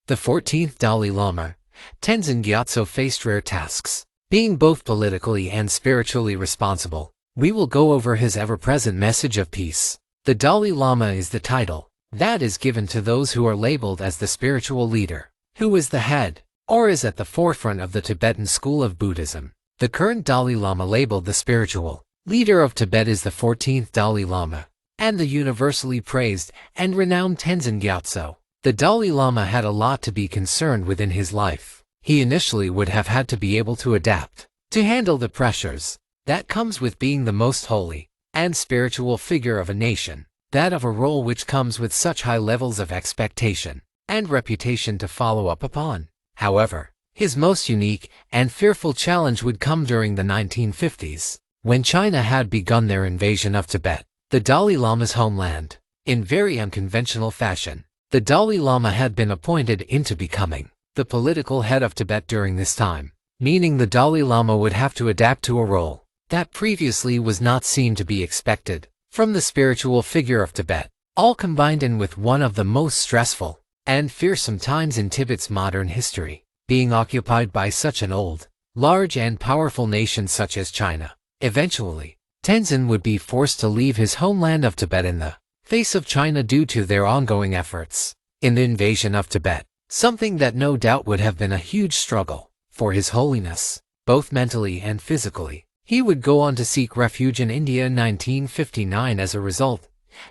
The 14th Dalai Lama, Tenzin Gyatso, faced rare tasks. Being both politically and spiritually responsible, we will go over his ever-present message of peace. The Dalai Lama is the title that is given to those who are labeled as the spiritual leader, who is the head, or is at the forefront of the Tibetan school of Buddhism. The current Dalai Lama, labeled the spiritual leader of Tibet, is the 14th Dalai Lama, and the universally praised and renowned Tenzin Gyatso. The Dalai Lama had a lot to be concerned with in his life. He initially would have had to be able to adapt, to handle the pressures that comes with being the most holy and spiritual figure of a nation, that of a role which comes with such high levels of expectation and reputation to follow up upon. However, his most unique and fearful challenge would come during the 1950s, when China had begun their invasion of Tibet, the Dalai Lama's homeland. In very unconventional fashion, the Dalai Lama had been appointed into becoming the political head of Tibet during this time, meaning the Dalai Lama would have to adapt to a role that previously was not seen to be expected from the spiritual figure of Tibet, all combined in with one of the most stressful and fearsome times in Tibet's modern history, being occupied by such an old, large and powerful nation such as China. Eventually, Tenzin would be forced to leave his homeland of Tibet in the face of China due to their ongoing efforts in the invasion of Tibet, something that no doubt would have been a huge struggle for His Holiness, both mentally and physically. He would go on to seek refuge in India in 1959 as a result.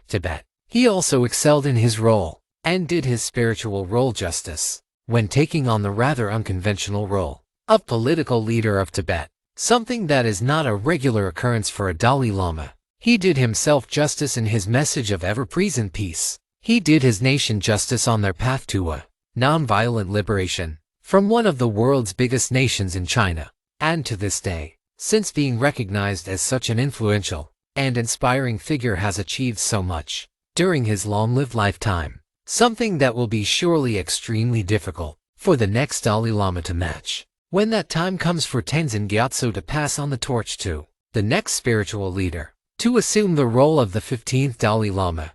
Tibet. He also excelled in his role and did his spiritual role justice when taking on the rather unconventional role of political leader of Tibet, something that is not a regular occurrence for a Dalai Lama. He did himself justice in his message of ever-present peace. He did his nation justice on their path to a non-violent liberation from one of the world's biggest nations in China. And to this day, since being recognized as such an influential and inspiring figure, has achieved so much during his long-lived lifetime, something that will be surely extremely difficult for the next Dalai Lama to match. When that time comes for Tenzin Gyatso to pass on the torch to the next spiritual leader, to assume the role of the 15th Dalai Lama,